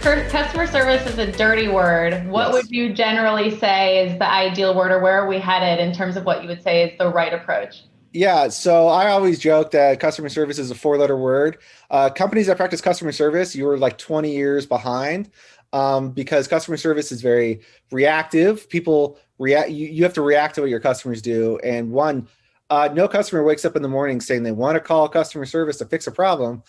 Customer service is a dirty word. What would Yes. you generally say is the ideal word, or where are we headed in terms of what you would say is the right approach? Yeah, so I always joke that customer service is a four-letter word. Companies that practice customer service, you are like 20 years behind because customer service is very reactive. People react, you have to react to what your customers do. And no customer wakes up in the morning saying they want to call customer service to fix a problem.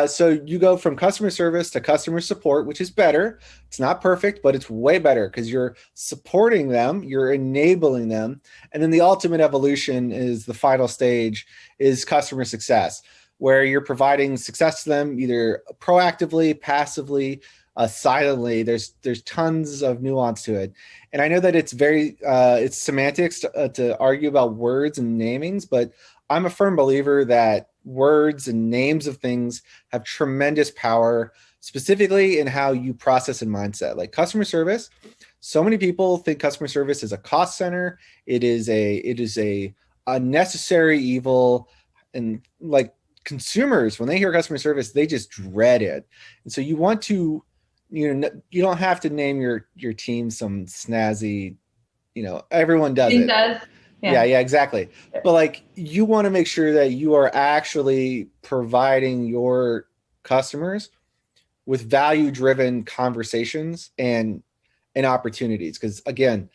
So you go from customer service to customer support, which is better. It's not perfect, but it's way better because you're supporting them, you're enabling them. And then the ultimate evolution is the final stage is customer success, where you're providing success to them either proactively, passively, silently. There's tons of nuance to it, and I know that it's semantics to argue about words and namings, but I'm a firm believer that words and names of things have tremendous power, specifically in how you process and mindset. Like customer service, so many people think customer service is a cost center. It is a necessary evil, and like consumers, when they hear customer service, they just dread it. And so you don't have to name your team some snazzy, everyone does It it. does. Yeah, Yeah. yeah, exactly. But like you want to make sure that you are actually providing your customers with value driven conversations and opportunities, because again,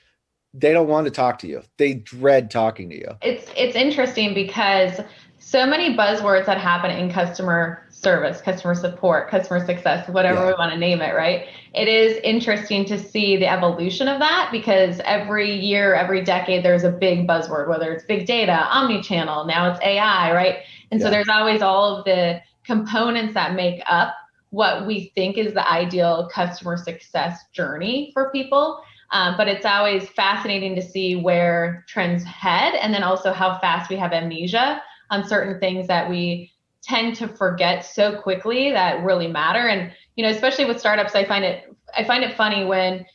they don't want to talk to you. They dread talking to you. It's interesting because so many buzzwords that happen in customer service, customer support, customer success, whatever Yeah. we want to name it, right? It is interesting to see the evolution of that because every year, every decade, there's a big buzzword, whether it's big data, omni-channel, now it's AI, right? And so Yeah. there's always all of the components that make up what we think is the ideal customer success journey for people. But it's always fascinating to see where trends head, and then also how fast we have amnesia on certain things that we tend to forget so quickly that really matter. And especially with startups, I find it funny when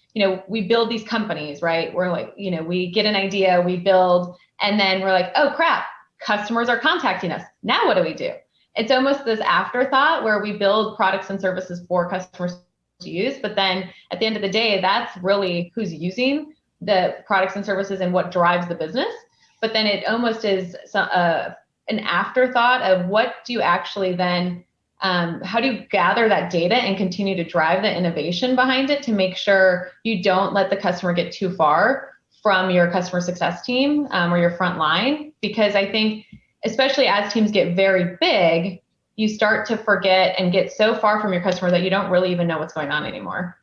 we build these companies, right? We're like, we get an idea, we build, and then we're like, oh crap, customers are contacting us. Now what do we do? It's almost this afterthought where we build products and services for customers to use, but then at the end of the day, that's really who's using the products and services and what drives the business. But then it almost is an afterthought of what do you actually then, how do you gather that data and continue to drive the innovation behind it to make sure you don't let the customer get too far from your customer success team or your front line? Because I think, especially as teams get very big, you start to forget and get so far from your customer that you don't really even know what's going on anymore.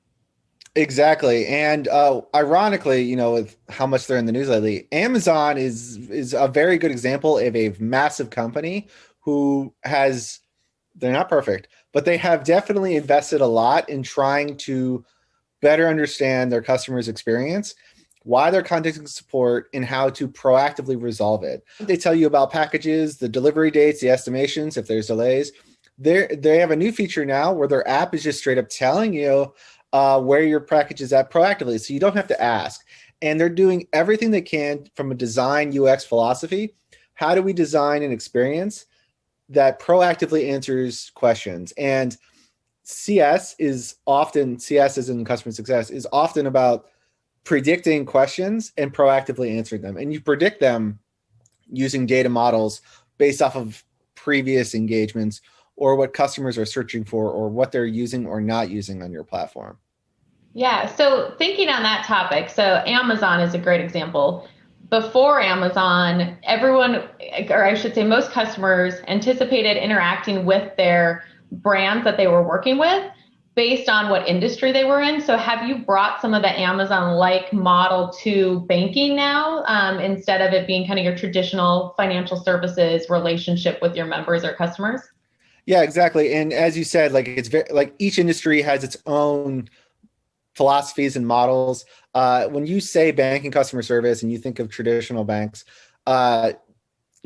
Exactly. And ironically, with how much they're in the news lately, Amazon is a very good example of a massive company who has, they're not perfect, but they have definitely invested a lot in trying to better understand their customers' experience, why they're contacting support, and how to proactively resolve it. They tell you about packages, the delivery dates, the estimations, if there's delays. They have a new feature now where their app is just straight up telling you where your package is at proactively, so you don't have to ask. And they're doing everything they can from a design UX philosophy. How do we design an experience that proactively answers questions? And CS as in customer success is often about predicting questions and proactively answering them. And you predict them using data models based off of previous engagements or what customers are searching for or what they're using or not using on your platform. Yeah. So thinking on that topic, so Amazon is a great example. Before Amazon, everyone, or I should say most customers anticipated interacting with their brands that they were working with based on what industry they were in. So have you brought some of the Amazon-like model to banking now, instead of it being kind of your traditional financial services relationship with your members or customers? Yeah, exactly. And as you said, like it's very like each industry has its own philosophies and models. When you say banking customer service and you think of traditional banks, uh,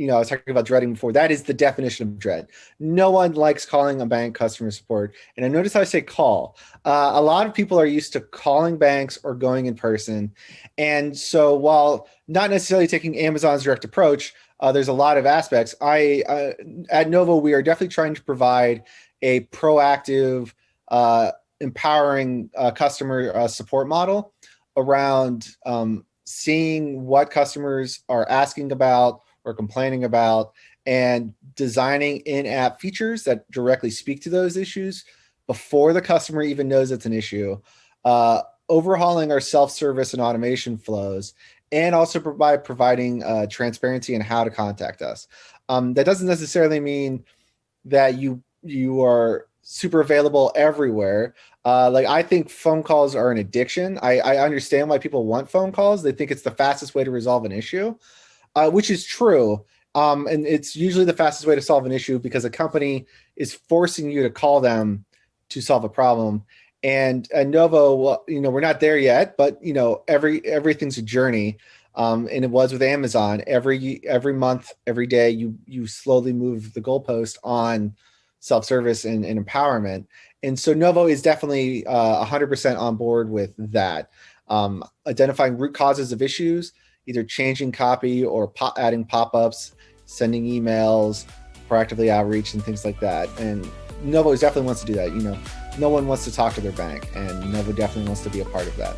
I was talking about dreading before. That is the definition of dread. No one likes calling a bank customer support. And I notice how I say call. A lot of people are used to calling banks or going in person. And so while not necessarily taking Amazon's direct approach, there's a lot of aspects. At Novo, we are definitely trying to provide a proactive empowering customer support model around seeing what customers are asking about or complaining about, and designing in-app features that directly speak to those issues before the customer even knows it's an issue, overhauling our self-service and automation flows, and also providing transparency in how to contact us. That doesn't necessarily mean that you are super available everywhere. Like, I think phone calls are an addiction. I understand why people want phone calls. They think it's the fastest way to resolve an issue, which is true. And it's usually the fastest way to solve an issue because a company is forcing you to call them to solve a problem. And Novo, well, we're not there yet, but everything's a journey. And it was with Amazon. Every month, every day, you slowly move the goalpost on self-service and empowerment. And so Novo is definitely 100% on board with that. Identifying root causes of issues, either changing copy or adding pop-ups, sending emails, proactively outreach, and things like that. And Novo definitely wants to do that. No one wants to talk to their bank, and Novo definitely wants to be a part of that.